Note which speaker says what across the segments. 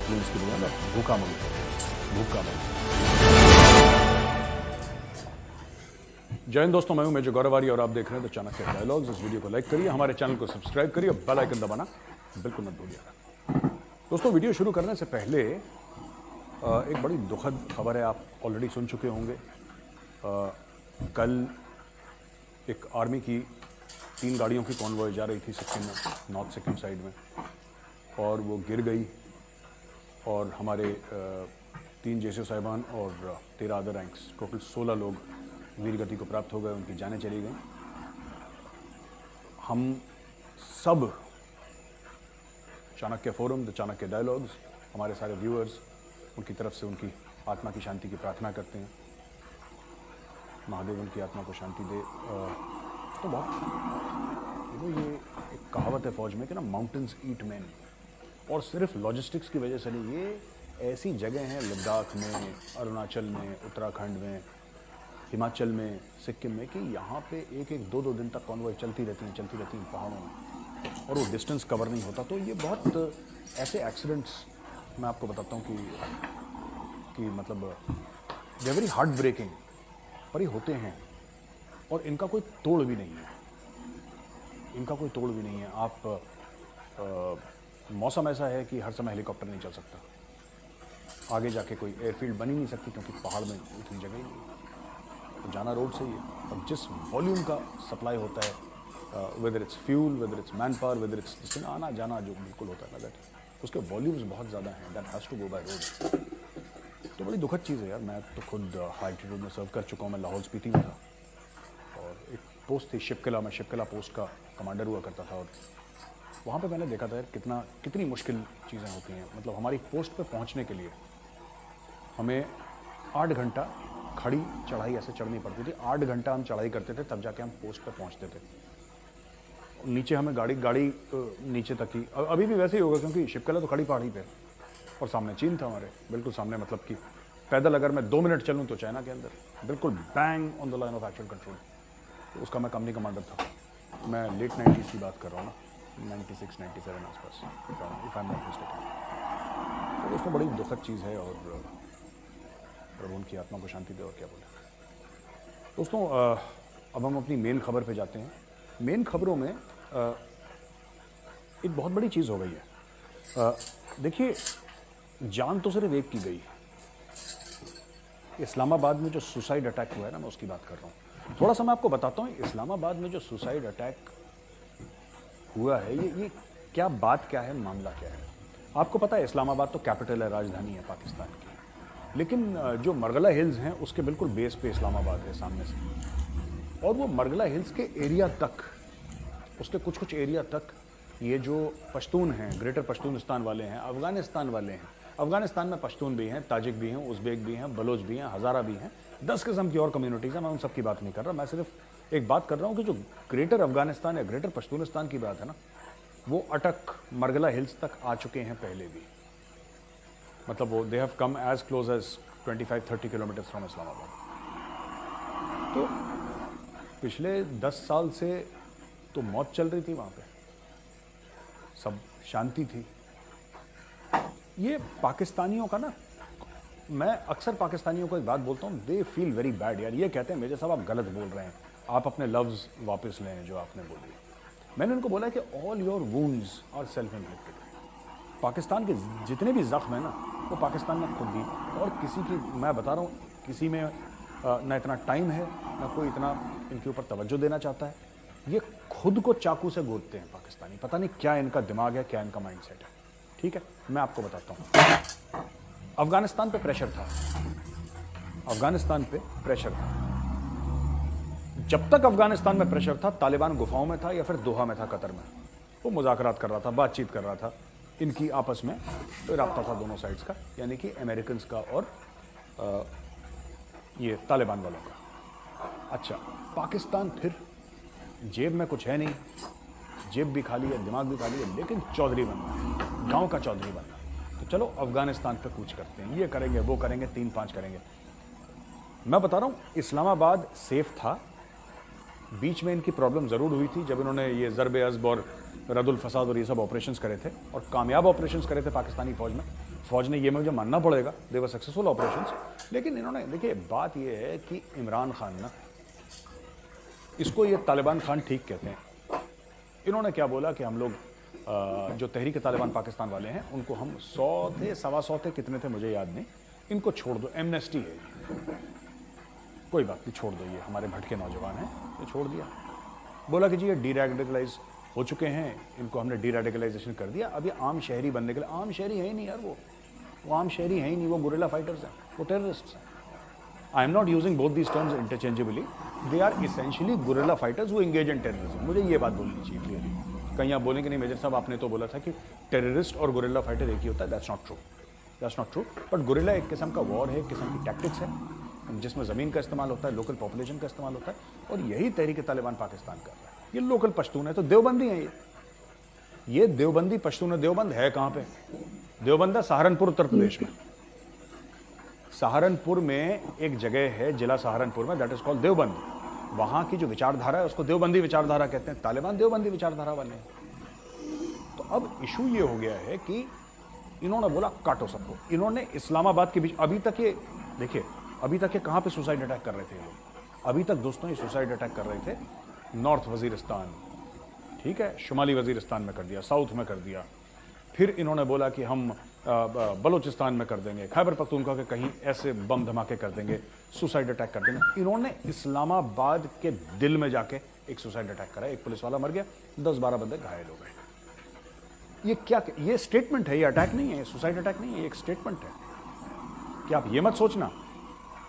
Speaker 1: Films की दुनिया में भूखा मंग। जय हिंद दोस्तों, मैं हूं मेजर गौरवारी और आप देख रहे हैं द चाणक्य डायलॉग्स। इस वीडियो को लाइक करिए, हमारे चैनल को सब्सक्राइब करिए और बेल आइकन दबाना बिल्कुल मत भूलिएगा। दोस्तों, वीडियो शुरू करने से पहले एक बड़ी दुखद खबर है, आप ऑलरेडी सुन चुके होंगे। कल एक आर्मी की 3 गाड़ियों की कॉन्वॉय जा रही थी सिक्किम में, नॉर्थ सिक्किम साइड में, और वो गिर गई और हमारे 3 जेसीओ साहिबान और 13 अदर रैंक्स, टोटल 16 लोग वीर गति को प्राप्त हो गए, उनकी जानें चली गई। हम सब Chanakya forum, the Chanakya dialogues, हमारे सारे व्यूअर्स उनकी तरफ से उनकी आत्मा की शांति की प्रार्थना करते हैं। महादेव उनकी आत्मा को शांति दे। तो बहुत ये एक कहावत है फौज में कि ना, माउंटेन्स ईट मैन, और सिर्फ लॉजिस्टिक्स की वजह से नहीं, ये ऐसी जगह हैं लद्दाख में, अरुणाचल में, उत्तराखंड में, हिमाचल में, सिक्किम में, कि यहाँ पे एक 2 दिन तक कॉन्वॉय चलती रहती हैं पहाड़ों में, और वो डिस्टेंस कवर नहीं होता। तो ये बहुत ऐसे एक्सीडेंट्स मैं आपको बताता हूँ कि मतलब दे वेरी हार्ट ब्रेकिंग, पर ये होते हैं और इनका कोई तोड़ भी नहीं है। आप मौसम ऐसा है कि हर समय हेलीकॉप्टर नहीं चल सकता, आगे जाके कोई एयरफील्ड बन ही नहीं सकती क्योंकि पहाड़ में इतनी जगह ही नहीं है, तो जाना रोड से ही है। और जिस वॉल्यूम का सप्लाई होता है, whether it's fuel, whether it's man power, whether it's जिससे आना जाना जो बिल्कुल होता है लगट, उसके वॉल्यूम्स बहुत ज़्यादा हैं, that has to go by road. तो बड़ी दुखद चीज़ है यार। मैं तो खुद हाई एल्टीट्यूड में सर्व कर चुका हूँ। मैं लाहौल स्पीति में था और एक पोस्ट थी शिपकिला में, शिपकिला पोस्ट का कमांडर हुआ करता था, और वहाँ पे मैंने देखा था यार कितनी मुश्किल चीज़ें होती हैं। मतलब हमारी पोस्ट पे पहुँचने के लिए हमें 8 घंटा खड़ी चढ़ाई ऐसे चढ़नी पड़ती थी। 8 घंटा हम चढ़ाई करते थे, तब जाके हम पोस्ट पे पहुँचते थे। नीचे हमें गाड़ी नीचे तक ही, अभी भी वैसे ही होगा क्योंकि शिपकिला तो खड़ी पहाड़ी पे, और सामने चीन था हमारे बिल्कुल सामने। मतलब कि पैदल अगर मैं 2 मिनट चलूँ तो चाइना के अंदर, बिल्कुल bang on the line of actual control. तो उसका मैं कंपनी कमांडर था। मैं लेट 90s की बात कर रहा हूँ ना, 96, 97 आसपास, if I am not mistaken. तो दोस्तों, बड़ी दुखद चीज़ है और प्रभु उनकी आत्मा को शांति दे, और क्या बोले। दोस्तों, अब हम अपनी मेन खबर पे जाते हैं। मेन खबरों में एक बहुत बड़ी चीज़ हो गई है। देखिए, जान तो सिर्फ एक की गई। इस्लामाबाद में जो सुसाइड अटैक हुआ है ना, मैं उसकी बात कर रहा हूँ। थोड़ा सा मैं आपको बताता हूँ, इस्लामाबाद में जो सुसाइड अटैक हुआ है, ये क्या है, मामला क्या है। आपको पता है इस्लामाबाद तो कैपिटल है, राजधानी है पाकिस्तान की, लेकिन जो मरगला हिल्स हैं उसके बिल्कुल बेस पे इस्लामाबाद है सामने से, और वो मरगला हिल्स के एरिया तक, उसके कुछ एरिया तक ये जो पश्तून हैं, ग्रेटर पश्तूनिस्तान वाले हैं, अफगानिस्तान वाले हैं, अफगानिस्तान में पश्तून भी हैं, ताजिक भी हैं, उज़्बेक भी हैं, बलोच भी हैं, हज़ारा भी हैं, 10 किस्म की और कम्युनिटीज़ हैं। मैं उन सब की बात नहीं कर रहा, मैं सिर्फ एक बात कर रहा हूँ कि जो ग्रेटर अफगानिस्तान या ग्रेटर पश्तूनिस्तान की बात है ना, वो अटक मरगला हिल्स तक आ चुके हैं पहले भी। मतलब वो they have come as close as 25-30 kilometre from Islamabad. तो पिछले 10 साल से तो मौत चल रही थी वहाँ पे, सब शांति थी। ये पाकिस्तानियों का ना, मैं अक्सर पाकिस्तानियों को एक बात बोलता हूँ, दे फील वेरी बैड यार। ये कहते हैं मेजर साहब आप गलत बोल रहे हैं, आप अपने लफ्ज़ वापस लें जो आपने बोली। मैंने उनको बोला कि all your wounds are self inflicted. Pakistan के जितने भी ज़ख्म हैं ना, वो पाकिस्तान ने खुद दी, और किसी की, मैं बता रहा हूँ, किसी में ना इतना टाइम है, ना कोई इतना इनके ऊपर तवज्जो देना चाहता है। ये खुद को चाकू से गोदते हैं पाकिस्तानी। पता नहीं क्या इनका दिमाग है, क्या इनका माइंडसेट है। ठीक है, मैं आपको बताता हूँ। अफगानिस्तान पे प्रेशर था, अफगानिस्तान पे प्रेशर था। जब तक अफगानिस्तान में प्रेशर था, तालिबान गुफाओं में था या फिर दोहा में था, कतर में। वो मुज़ाकरात कर रहा था, बातचीत कर रहा था, इनकी आपस में रब्ता था दोनों साइड्स का, यानी कि अमेरिकन का और ये तालिबान वालों का। अच्छा, पाकिस्तान फिर जेब में कुछ है नहीं, जेब भी खाली है, दिमाग भी खाली है, लेकिन चौधरी बनना है, गांव का चौधरी बनना। तो चलो अफगानिस्तान पे कूच करते हैं, ये करेंगे, वो करेंगे, 3-5 करेंगे। मैं बता रहा हूँ, इस्लामाबाद सेफ था। बीच में इनकी प्रॉब्लम ज़रूर हुई थी जब इन्होंने ये ज़रब अज़ब और रद्दुल फसाद और ये सब ऑपरेशंस करे थे और कामयाब ऑपरेशंस करे थे पाकिस्तानी फौज ने, ये मुझे मानना पड़ेगा, दे वर सक्सेसफुल ऑपरेशंस। लेकिन इन्होंने, देखिए बात ये है कि इमरान खान ना, इसको ये तालिबान खान ठीक कहते हैं। इन्होंने क्या बोला कि हम लोग जो तहरीक तालिबान पाकिस्तान वाले हैं उनको हम 100 थे, 125 थे, कितने थे मुझे याद नहीं, इनको छोड़ दो, एमनेस्टी है, कोई बात नहीं, छोड़ दो, ये हमारे भटके नौजवान हैं, ये छोड़ दिया। बोला कि जी ये डीरेडिकलाइज हो चुके हैं, इनको हमने डीरेडिकलाइजेशन कर दिया, अब ये आम शहरी बनने के लिए, आम शहरी है ही नहीं यार, वो आम शहरी है ही नहीं, वो गुरिल्ला फाइटर्स हैं, वो टेररिस्ट हैं। I am not using both these terms interchangeably, they are essentially guerrilla fighters who engage in terrorism. मुझे ये बात बोलनी चाहिए क्लियरली। कहीं आप बोलेंगे नहीं मेजर साहब आपने तो बोला था कि टेररिस्ट और गुरिल्ला फाइटर एक ही होता है, that's not true, that's not true. But guerrilla एक किस्म का वॉर है, एक किस्म की टैक्टिक्स है जिसमें ज़मीन का इस्तेमाल होता है, लोकल पॉपुलेशन का इस्तेमाल होता है, और यही तहरीक तालिबान पाकिस्तान कर रहा है। ये लोकल पश्तून है, तो देवबंदी है ये देवबंदी पश्तून है। देवबंद है कहाँ पे? देवबंद है सहारनपुर, उत्तर प्रदेश में। सहारनपुर में एक जगह है, जिला सहारनपुर में, दैट इज कॉल्ड देवबंद। वहां की जो विचारधारा है उसको देवबंदी विचारधारा कहते हैं। तालिबान देवबंदी विचारधारा वाले हैं। तो अब इशू ये हो गया है कि इन्होंने बोला काटो सबको। इन्होंने इस्लामाबाद के बीच, अभी तक ये देखिए, अभी तक ये कहां पे सुसाइड अटैक कर रहे थे ये लोग? अभी तक दोस्तों ये सुसाइड अटैक कर रहे थे नॉर्थ वजीरिस्तान, ठीक है, शुमाली वजीरिस्तान में कर दिया, साउथ में कर दिया, फिर इन्होंने बोला कि हम बलूचिस्तान में कर देंगे, खैबर पख्तूनख्वा के कहीं ऐसे बम धमाके कर देंगे, सुसाइड अटैक कर देंगे। इन्होंने इस्लामाबाद के दिल में जाके एक सुसाइड अटैक करा, एक पुलिस वाला मर गया, 10-12 बंदे घायल हो गए। ये क्या, ये स्टेटमेंट है, ये अटैक नहीं है, सुसाइड अटैक नहीं है, ये एक स्टेटमेंट है कि आप ये मत सोचना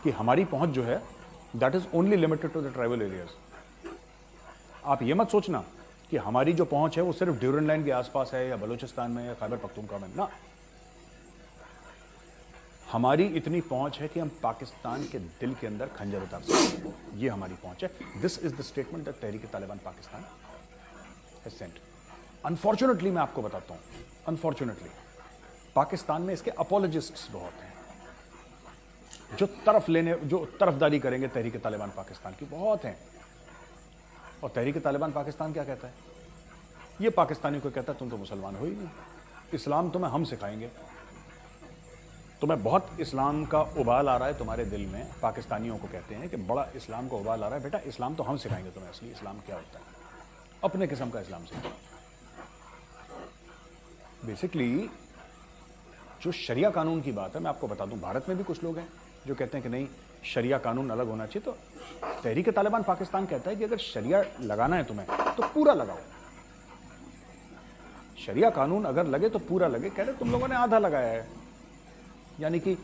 Speaker 1: कि हमारी पहुंच जो है that is only limited to the tribal areas. आप ये मत सोचना कि हमारी जो पहुंच है वो सिर्फ ड्यूरन लाइन के आसपास है या बलूचिस्तान में या खैबर पख्तूनख्वा में, ना। हमारी इतनी पहुंच है कि हम पाकिस्तान के दिल के अंदर खंजर उतार सकते हैं, ये हमारी पहुंच है। This is the statement that Tehreek Taliban Pakistan has sent. Unfortunately मैं आपको बताता हूं, अनफॉर्चुनेटली पाकिस्तान में इसके अपोलॉजिस्ट्स बहुत हैं, जो तरफदारी करेंगे तहरीक तालिबान पाकिस्तान की, बहुत हैं। और तहरीक तालिबान पाकिस्तान क्या कहता है? ये पाकिस्तानी को कहता है तुम तो मुसलमान हो ही नहीं, इस्लाम तुम्हें हम सिखाएंगे। तुम्हें बहुत इस्लाम का उबाल आ रहा है तुम्हारे दिल में, पाकिस्तानियों को कहते हैं कि बड़ा इस्लाम का उबाल आ रहा है, बेटा इस्लाम तो हम सिखाएंगे तुम्हें, असली इस्लाम क्या होता है, अपने किस्म का इस्लाम सिखाएंगे। बेसिकली जो शरिया कानून की बात है, मैं आपको बता दूं, भारत में भी कुछ लोग हैं जो कहते हैं कि नहीं शरिया कानून अलग होना चाहिए। तो तहरीक तालिबान पाकिस्तान कहता है कि अगर शरिया लगाना है तुम्हें तो पूरा लगाओ, शरिया कानून अगर लगे तो पूरा लगे। कह रहे तुम लोगों ने आधा लगाया है, यानी कि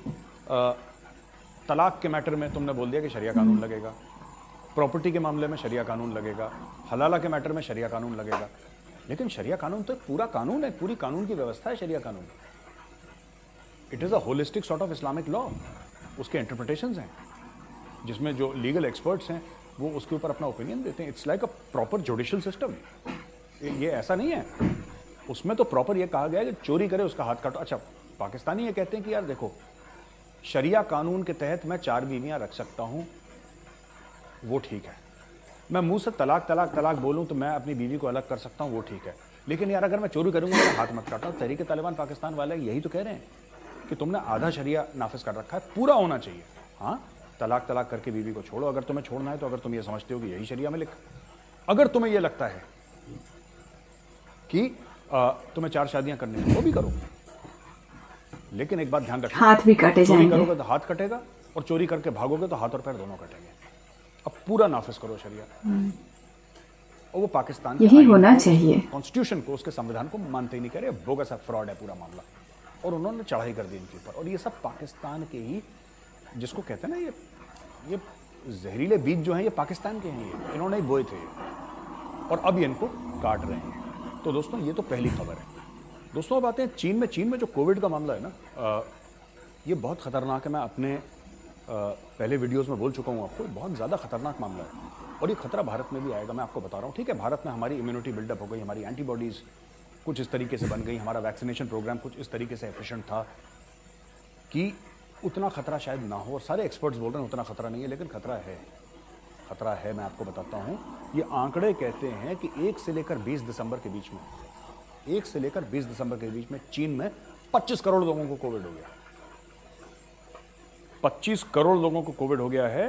Speaker 1: तलाक के मैटर में तुमने बोल दिया कि शरिया कानून लगेगा, प्रॉपर्टी के मामले में शरिया कानून लगेगा, हलाला के मैटर में शरिया कानून लगेगा। लेकिन शरिया कानून तो एक पूरा कानून है, पूरी कानून की व्यवस्था है शरिया कानून। It is a holistic sort of Islamic law. उसके इंटरप्रिटेशंस हैं जिसमें जो लीगल एक्सपर्ट्स हैं वो उसके ऊपर अपना ओपिनियन देते हैं। It's like a proper judicial system. ये ऐसा नहीं है, उसमें तो प्रॉपर ये कहा गया है कि चोरी करे उसका हाथ काटो। अच्छा, पाकिस्तानी ये कहते हैं कि यार देखो, शरिया कानून के तहत मैं 4 बीवियां रख सकता हूं, वो ठीक है। मैं मुंह से तलाक तलाक तलाक बोलूं तो मैं अपनी बीवी को अलग कर सकता हूं, वो ठीक है। लेकिन यार अगर मैं चोरी करूंगा तो हाथ मत काटो। तहरीक तालिबान पाकिस्तान वाले यही तो कह रहे हैं कि तुमने आधा शरिया नाफिज कर रखा है, पूरा होना चाहिए। हाँ, तलाक तलाक करके बीवी को छोड़ो अगर तुम्हें छोड़ना है तो, अगर तुम ये समझते हो कि यही शरिया में लिखा। अगर तुम्हें यह लगता है कि तुम्हें 4 शादियां करनी है वो भी करो, लेकिन एक बात ध्यान रखना,
Speaker 2: हाथ भी काटे
Speaker 1: चोरी
Speaker 2: जाएंगे।
Speaker 1: करोगे तो हाथ कटेगा और चोरी करके भागोगे तो हाथ और पैर दोनों कटेंगे। अब पूरा नाफिज करो शरिया। और वो पाकिस्तान
Speaker 2: यही होना चाहिए।
Speaker 1: कॉन्स्टिट्यूशन को, उसके संविधान को मानते ही नहीं, कह रहे बोगस है, फ्रॉड है पूरा मामला, और उन्होंने चढ़ाई कर दी इनके ऊपर। और ये सब पाकिस्तान के ही, जिसको कहते हैं ना, ये जहरीले बीज जो हैं ये पाकिस्तान के हैं, ये इन्होंने ही बोए थे और अब ये इनको काट रहे हैं। तो दोस्तों ये तो पहली खबर है। दोस्तों अब आते हैं चीन में जो कोविड का मामला है ना, ये बहुत खतरनाक है। मैं अपने पहले वीडियोस में बोल चुका हूँ आपको, बहुत ज़्यादा खतरनाक मामला है और ये खतरा भारत में भी आएगा, मैं आपको बता रहा हूँ। ठीक है, भारत में हमारी इम्यूनिटी बिल्डअप हो गई, हमारी एंटीबॉडीज़ कुछ इस तरीके से बन गई, हमारा वैक्सीनेशन प्रोग्राम कुछ इस तरीके से एफिशिएंट था कि उतना खतरा शायद ना हो, और सारे एक्सपर्ट्स बोल रहे हैं उतना खतरा नहीं है, लेकिन खतरा है। खतरा है, मैं आपको बताता हूं। ये आंकड़े कहते हैं कि 1 से लेकर 20 दिसंबर के बीच में, 1 से लेकर 20 दिसंबर के बीच में चीन में 25 करोड़ लोगों को कोविड हो गया। 25 करोड़ लोगों को कोविड हो गया है।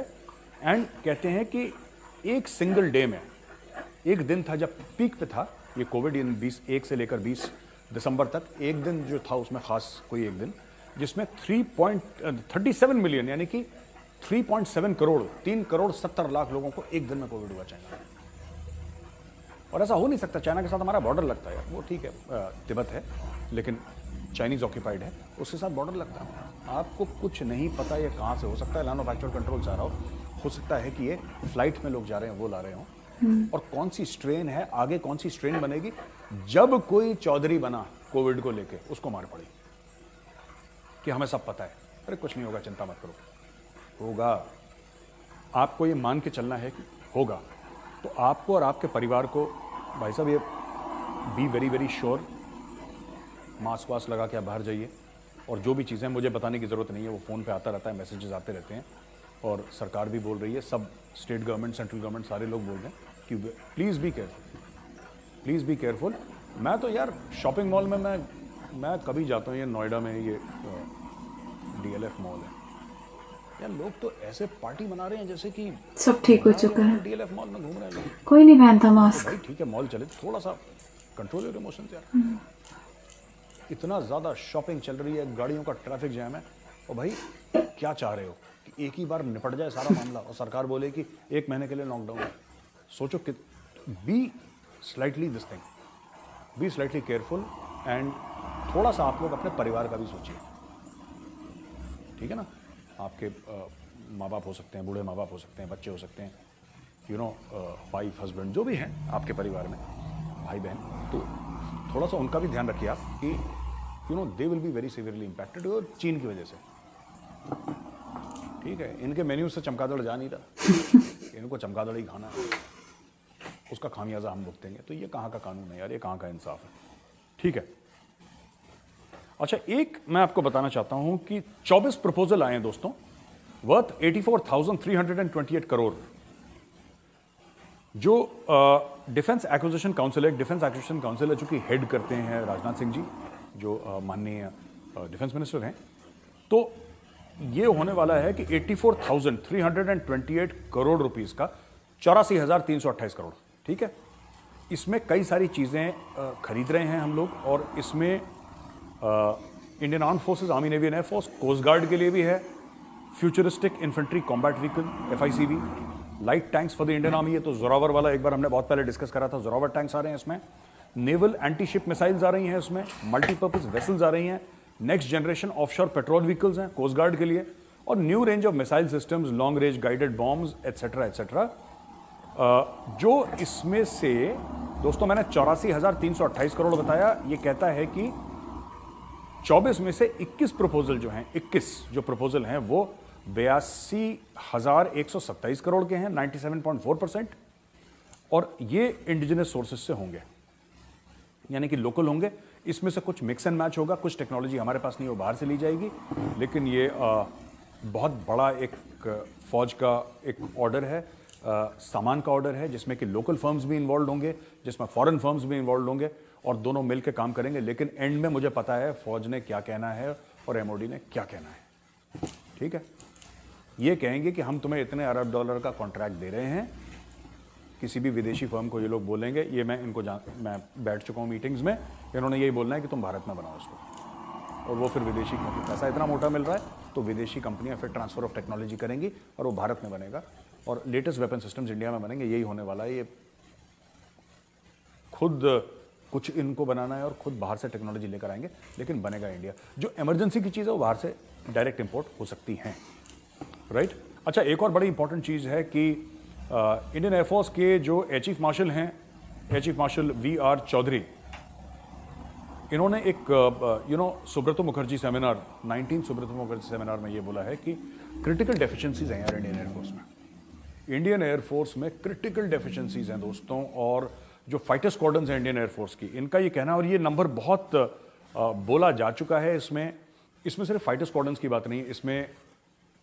Speaker 1: एंड कहते हैं कि एक सिंगल डे में, एक दिन था जब पीक पे था ये कोविड, इन 1 से लेकर 20 दिसंबर तक, एक दिन जो था उसमें खास कोई एक दिन, जिसमें 3.37 मिलियन यानी कि 3.7 करोड़, 3 करोड़ 70 लाख लोगों को एक दिन में कोविड हुआ चाइना में। और ऐसा हो नहीं सकता, चाइना के साथ हमारा बॉर्डर लगता है, वो ठीक है, तिब्बत है लेकिन चाइनीज ऑक्यूपाइड है, उसके साथ बॉर्डर लगता है। आपको कुछ नहीं पता ये कहाँ से हो सकता है, लैंड ऑफ एक्चुअल कंट्रोल से आ रहा हो सकता है कि ये फ्लाइट में लोग जा रहे हैं वो ला रहे हों, और कौन सी स्ट्रेन है, आगे कौन सी स्ट्रेन बनेगी, जब कोई चौधरी बना कोविड को लेके उसको मार पड़ी कि हमें सब पता है। अरे कुछ नहीं होगा, चिंता मत करो, होगा। आपको ये मान के चलना है कि होगा, तो आपको और आपके परिवार को भाई साहब ये be very very sure, mask वास्क लगा के आप बाहर जाइए, और जो भी चीज़ें मुझे बताने की ज़रूरत नहीं है, वो फ़ोन पे आता रहता है, मैसेजेस आते रहते हैं, और सरकार भी बोल रही है, सब स्टेट गवर्नमेंट, सेंट्रल गवर्नमेंट, सारे लोग बोल रहे हैं कि please be careful, please be careful. मैं तो यार शॉपिंग मॉल में मैं कभी जाता हूँ, ये नोएडा में ये DLF मॉल है यार, लोग तो ऐसे पार्टी मना रहे हैं जैसे कि
Speaker 2: सब ठीक हो चुका है।
Speaker 1: DLF मॉल में घूम रहे हैं लोग,
Speaker 2: कोई नहीं पहनता मास्क।
Speaker 1: भाई ठीक है मॉल चले, थोड़ा सा कंट्रोल योर इमोशंस यार। इतना ज़्यादा शॉपिंग चल रही है, गाड़ियों का ट्रैफिक जैम है, और भाई क्या चाह रहे हो कि एक ही बार निपट जाए सारा मामला, और सरकार बोले कि 1 महीने के लिए लॉकडाउन है। सोचो कि be slightly this thing, be slightly careful, and थोड़ा सा आप लोग अपने परिवार का भी सोचिए, ठीक है ना। आपके माँ बाप हो सकते हैं, बूढ़े माँ बाप हो सकते हैं, बच्चे हो सकते हैं, यू नो वाइफ हस्बैंड जो भी हैं आपके परिवार में, भाई बहन, तो थोड़ा सा उनका भी ध्यान रखिए आप कि you know they will be very severely impacted चीन की वजह से, ठीक है। इनके मेन्यू से चमगादड़ जा नहीं रहा, इनको चमगादड़ ही खाना है, उसका खामियाजा हम भुगतेंगे। तो ये कहाँ का कानून है यार, ये कहाँ का इंसाफ है, ठीक है। अच्छा, एक मैं आपको बताना चाहता हूं कि 24 प्रपोजल आए हैं दोस्तों, वर्थ 84,328 करोड़, जो डिफेंस एक्विजिशन काउंसिल है, डिफेंस एक्विजिशन काउंसिल है, जो कि हेड करते हैं राजनाथ सिंह जी, जो माननीय डिफेंस मिनिस्टर हैं। तो ये होने वाला है कि 84,328 करोड़ रुपीस का 84,328 करोड़, ठीक है। इसमें कई सारी चीज़ें खरीद रहे हैं हम लोग, और इसमें Indian arm forces, army, navy and air force, coast guard के लिए भी है, futuristic infantry combat vehicle FICV, light tanks for the Indian army, ये तो जोरावर वाला एक बार हमने बहुत पहले डिस्कस करा था, जोरावर टैंक्स आ रहे हैं इसमें, नेवल एंटी शिप मिसाइल्स आ रही हैं इसमें, मल्टीपर्पज वेसल्स आ रही हैं, next generation offshore petrol vehicles हैं कोस्ट गार्ड के लिए, और new range of missile systems, long range guided bombs, etcetera etcetera. जो इसमें से दोस्तों मैंने 84,328 करोड़ बताया, ये कहता है कि 24 में से 21 प्रपोजल जो हैं, 21 जो प्रपोजल हैं वो 82,127 करोड़ के हैं, 97.4%, और ये इंडिजिनस सोर्सेज से होंगे, यानी कि लोकल होंगे। इसमें से कुछ मिक्स एंड मैच होगा, कुछ टेक्नोलॉजी हमारे पास नहीं, वो बाहर से ली जाएगी, लेकिन ये बहुत बड़ा एक फौज का एक ऑर्डर है, सामान का ऑर्डर है, जिसमें कि लोकल फर्म्स भी इन्वॉल्व होंगे, जिसमें फॉरेन फर्म्स भी इन्वॉल्व होंगे, और दोनों मिलकर काम करेंगे। लेकिन एंड में मुझे पता है फौज ने क्या कहना है और MOD ने क्या कहना है, ठीक है। ये कहेंगे कि हम तुम्हें इतने अरब डॉलर का कॉन्ट्रैक्ट दे रहे हैं, किसी भी विदेशी फर्म को ये लोग बोलेंगे, ये मैं इनको मैं बैठ चुका हूँ मीटिंग्स में, इन्होंने यही बोलना है कि तुम भारत में बनाओ इसको, और वो फिर विदेशी, क्योंकि पैसा इतना मोटा मिल रहा है तो विदेशी कंपनियां फिर ट्रांसफर ऑफ टेक्नोलॉजी करेंगी और वो भारत में बनेगा, और लेटेस्ट वेपन सिस्टम्स इंडिया में बनेंगे। यही होने वाला है, ये खुद कुछ इनको बनाना है और खुद बाहर से टेक्नोलॉजी लेकर आएंगे, लेकिन बनेगा इंडिया। जो इमरजेंसी की चीज़ है वो बाहर से डायरेक्ट इंपोर्ट हो सकती हैं, राइट। अच्छा, एक और बड़ी इंपॉर्टेंट चीज़ है कि इंडियन एयरफोर्स के जो एयर चीफ मार्शल हैं, air chief marshal VR Chaudhari, इन्होंने एक सुब्रतो मुखर्जी सेमिनार, 19 सुब्रतो मुखर्जी सेमिनार में ये बोला है कि क्रिटिकल डेफिशिएंसीज हैं यार इंडियन एयरफोर्स में, इंडियन एयरफोर्स में क्रिटिकल डेफिशिएंसीज हैं दोस्तों। और जो फाइटर स्क्वाड्रन्स हैं इंडियन एयरफोर्स की, इनका ये कहना, और ये नंबर बहुत बोला जा चुका है, इसमें सिर्फ फाइटर स्क्वाड्रन्स की बात नहीं, इसमें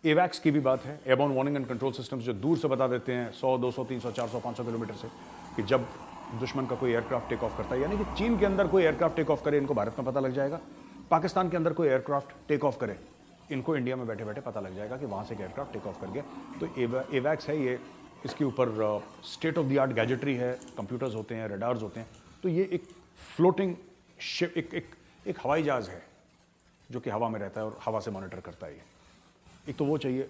Speaker 1: एवैक्स की भी बात है, airborne warning and control systems, जो दूर से बता देते हैं 100, 200, 300, 400, 500 किलोमीटर से कि जब दुश्मन का कोई एयरक्राफ्ट टेक ऑफ करता है, यानी कि चीन के अंदर कोई एयरक्राफ्ट टेक ऑफ करे इनको भारत में पता लग जाएगा, पाकिस्तान के अंदर कोई एयरक्राफ्ट टेक ऑफ करे इनको इंडिया में बैठे बैठे पता लग जाएगा कि वहाँ से एक एयरक्राफ्ट टेक ऑफ कर गया। तो एवैक्स है ये, इसके ऊपर स्टेट ऑफ द आर्ट गैजेटरी है, कंप्यूटर्स होते हैं, रडार्स होते हैं। तो ये एक फ्लोटिंग शिप, एक हवाई जहाज है जो कि हवा में रहता है और हवा से मॉनिटर करता है। एक तो वो चाहिए।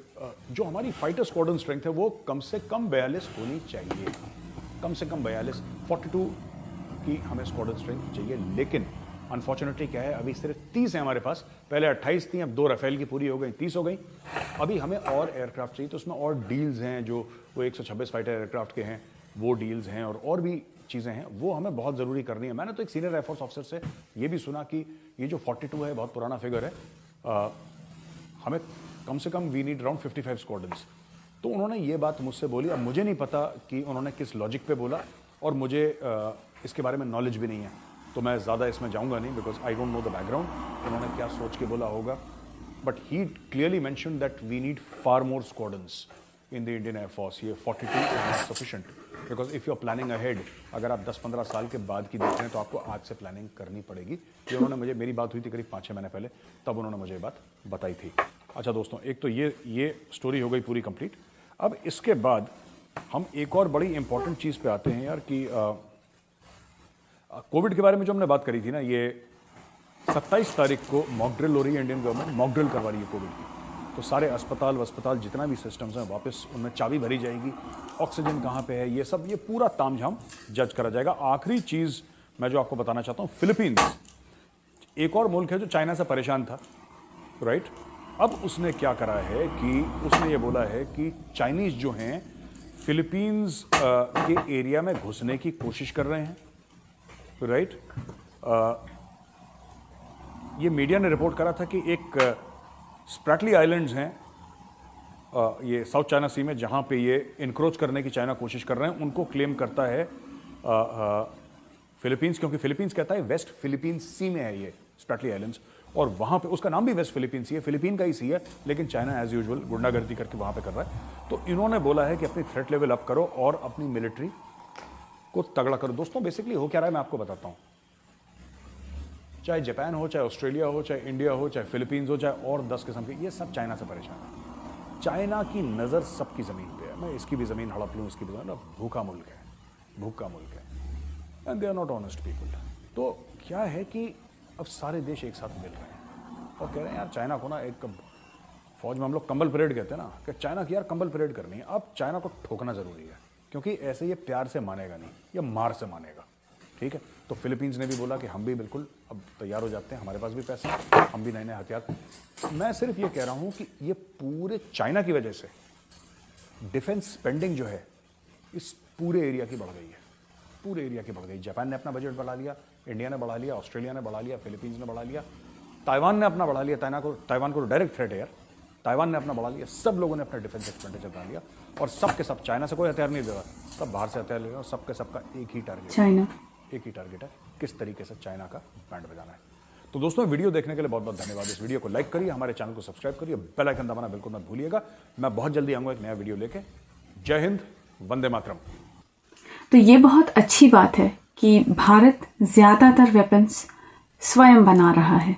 Speaker 1: जो हमारी फाइटर स्क्वाड्रन स्ट्रेंथ है वो कम से कम 42 होनी चाहिए, कम से कम 42, 42 की हमें स्क्वाड्रन स्ट्रेंथ चाहिए। लेकिन अनफॉर्चुनेटली क्या है, अभी सिर्फ 30 है हमारे पास, पहले 28 थी, अब 2 राफेल की पूरी हो गई, 30 हो गई। अभी हमें और एयरक्राफ्ट चाहिए, तो उसमें और डील्स हैं, जो वो 126 फाइटर एयरक्राफ्ट के हैं वो डील्स हैं, और भी चीज़ें हैं, वो हमें बहुत ज़रूरी करनी है। मैंने तो एक सीनियर एयरफोर्स ऑफिसर से ये भी सुना कि ये जो 42 है बहुत पुराना फिगर है, हमें कम से कम वी नीड अराउंड 55 स्क्वाड्रन्स। तो उन्होंने ये बात मुझसे बोली। अब मुझे नहीं पता कि उन्होंने किस लॉजिक पे बोला, और मुझे इसके बारे में नॉलेज भी नहीं है, तो मैं ज़्यादा इसमें जाऊंगा नहीं, because I don't know the background उन्होंने क्या सोच के बोला होगा। But he clearly mention that we need far more squadrons in the Indian air force. ये 42 is not sufficient, because if you are planning ahead, अगर आप 10-15 साल के बाद की देख रहे हैं तो आपको आज से प्लानिंग करनी पड़ेगी। ये उन्होंने मेरी बात हुई थी करीब 5-6 महीने पहले, तब उन्होंने मुझे ये बात बताई थी। अच्छा दोस्तों, एक तो ये स्टोरी हो गई पूरी कंप्लीट। अब इसके बाद हम एक और बड़ी इंपॉर्टेंट चीज़ पे आते हैं यार, कि कोविड के बारे में जो हमने बात करी थी ना, ये 27 तारीख को मॉक ड्रिल हो रही है, इंडियन गवर्नमेंट मॉक ड्रिल करवा रही है कोविड की। तो सारे अस्पताल जितना भी सिस्टम्स हैं वापस उनमें चाबी भरी जाएगी, ऑक्सीजन कहाँ पे है, ये सब, ये पूरा तामझाम जज करा जाएगा। आखिरी चीज़ मैं जो आपको बताना चाहता हूँ, फिलीपींस एक और मुल्क है जो चाइना से परेशान था, राइट। अब उसने क्या करा है कि उसने ये बोला है कि चाइनीज़ जो हैं फिलीपींस के एरिया में घुसने की कोशिश कर रहे हैं, राइट। ये मीडिया ने रिपोर्ट करा था कि एक स्प्रैटली आइलैंड्स हैं ये साउथ चाइना सी में, जहां पे ये इनक्रोच करने की चाइना कोशिश कर रहे हैं, उनको क्लेम करता है फिलीपींस, क्योंकि फिलीपींस कहता है वेस्ट फिलीपींस सी में है ये स्प्रैटली आइलैंड्स, और वहां पे उसका नाम भी वेस्ट फिलीपींस सी है, फिलीपीन का ही सी है, लेकिन चाइना एज यूजुअल गुंडागर्दी करके वहां पे कर रहा है। तो इन्होंने बोला है कि अपनी थ्रेट लेवल अप करो और अपनी मिलिट्री को तगड़ा करो। दोस्तों बेसिकली हो क्या रहा है मैं आपको बताता हूं। चाहे जापान हो, चाहे ऑस्ट्रेलिया हो, चाहे इंडिया हो, चाहे फिलीपींस हो, चाहे और 10 किस्म के, ये सब चाइना से परेशान है। चाइना की नज़र सबकी ज़मीन पे है। मैं इसकी भी ज़मीन हड़प लूँ, इसकी भी ज़मीन, भूखा मुल्क है, भूखा मुल्क है, and they are not honest people. तो क्या है कि अब सारे देश एक साथ मिल रहे हैं और कह रहे हैं यार चाइना को ना, एक फौज में हम लोग कंबल परेड कहते हैं ना, कि चाइना की यार कंबल परेड करनी है। अब चाइना को ठोकना ज़रूरी है, क्योंकि ऐसे ये प्यार से मानेगा नहीं, ये मार से मानेगा, ठीक है। तो फिलीपींस ने भी बोला कि हम भी बिल्कुल अब तैयार हो जाते हैं, हमारे पास भी पैसे हैं, हम भी नए नए हथियार। मैं सिर्फ ये कह रहा हूँ कि ये पूरे चाइना की वजह से डिफेंस स्पेंडिंग जो है इस पूरे एरिया की बढ़ गई है, पूरे एरिया की बढ़ गई। जापान ने अपना बजट बढ़ा लिया, इंडिया ने बढ़ा लिया, ऑस्ट्रेलिया ने बढ़ा लिया, फिलीपींस ने बढ़ा लिया, ताइवान ने अपना बढ़ा लिया। ताइवान को डायरेक्ट थ्रेट है यार, ताइवान ने अपना बढ़ा लिया। सब लोगों ने अपना डिफेंस एक्सपेंडिचर बढ़ा लिया, और सब के सब चाइना से कोई हथियार नहीं दे रहा, सब बाहर से हथियार ले रहा, सबके सबका एक ही टारगेट,
Speaker 2: चाइना,
Speaker 1: एक ही टारगेट है, किस तरीके से चाइना का बैंड बजाना है। तो दोस्तों वीडियो देखने के लिए बहुत बहुत धन्यवाद। इस वीडियो को लाइक करिए, हमारे चैनल को सब्सक्राइब करिए, बेल आइकन दबाना बिल्कुल मत भूलिएगा। मैं बहुत जल्दी आऊंगा एक नया वीडियो लेके। जय हिंद, वंदे मातरम।
Speaker 2: तो ये बहुत अच्छी बात है कि भारत ज्यादातर वेपन्स स्वयं बना रहा है।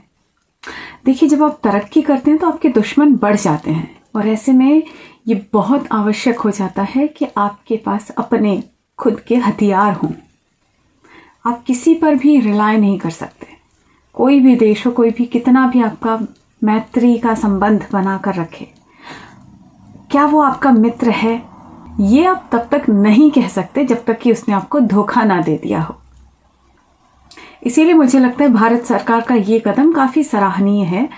Speaker 2: देखिए, जब आप तरक्की करते हैं तो आपके दुश्मन बढ़ जाते हैं, और ऐसे में ये बहुत आवश्यक हो जाता है कि आपके पास अपने खुद के हथियार हों। आप किसी पर भी रिलाय नहीं कर सकते। कोई भी देश हो, कोई भी कितना भी आपका मैत्री का संबंध बनाकर रखे, क्या वो आपका मित्र है, ये आप तब तक नहीं कह सकते जब तक कि उसने आपको धोखा ना दे दिया हो। इसीलिए मुझे लगता है भारत सरकार का ये कदम काफी सराहनीय है,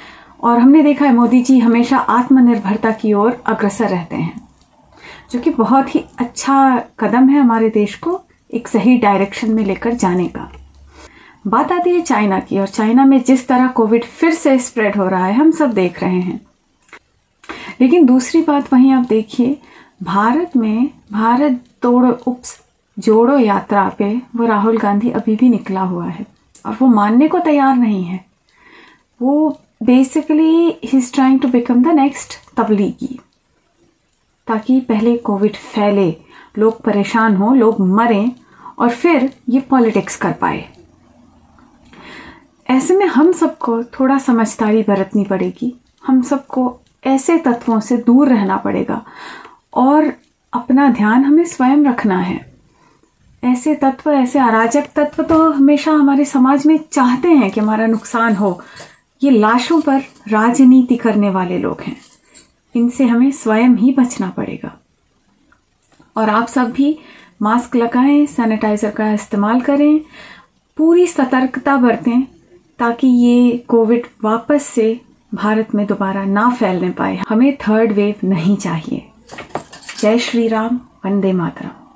Speaker 2: और हमने देखा है मोदी जी हमेशा आत्मनिर्भरता की ओर अग्रसर रहते हैं, जो कि बहुत ही अच्छा कदम है हमारे देश को एक सही डायरेक्शन में लेकर जाने का। बात आती है चाइना की, और चाइना में जिस तरह कोविड फिर से स्प्रेड हो रहा है हम सब देख रहे हैं। लेकिन दूसरी बात वहीं आप देखिए, भारत में भारत जोड़ो यात्रा पे वो राहुल गांधी अभी भी निकला हुआ है, और वो मानने को तैयार नहीं है। वो basically he is trying to become the next Tablighi, ताकि पहले कोविड फैले, लोग परेशान हो, लोग मरें और फिर ये पॉलिटिक्स कर पाए। ऐसे में हम सबको थोड़ा समझदारी बरतनी पड़ेगी, हम सबको ऐसे तत्वों से दूर रहना पड़ेगा और अपना ध्यान हमें स्वयं रखना है। ऐसे तत्व, ऐसे अराजक तत्व तो हमेशा हमारे समाज में चाहते हैं कि हमारा नुकसान हो। ये लाशों पर राजनीति करने वाले लोग हैं, इनसे हमें स्वयं ही बचना पड़ेगा। और आप सब भी मास्क लगाएं, सैनिटाइजर का इस्तेमाल करें, पूरी सतर्कता बरतें ताकि ये कोविड वापस से भारत में दोबारा ना फैलने पाए। हमें थर्ड वेव नहीं चाहिए। जय श्री राम, वंदे मातरम।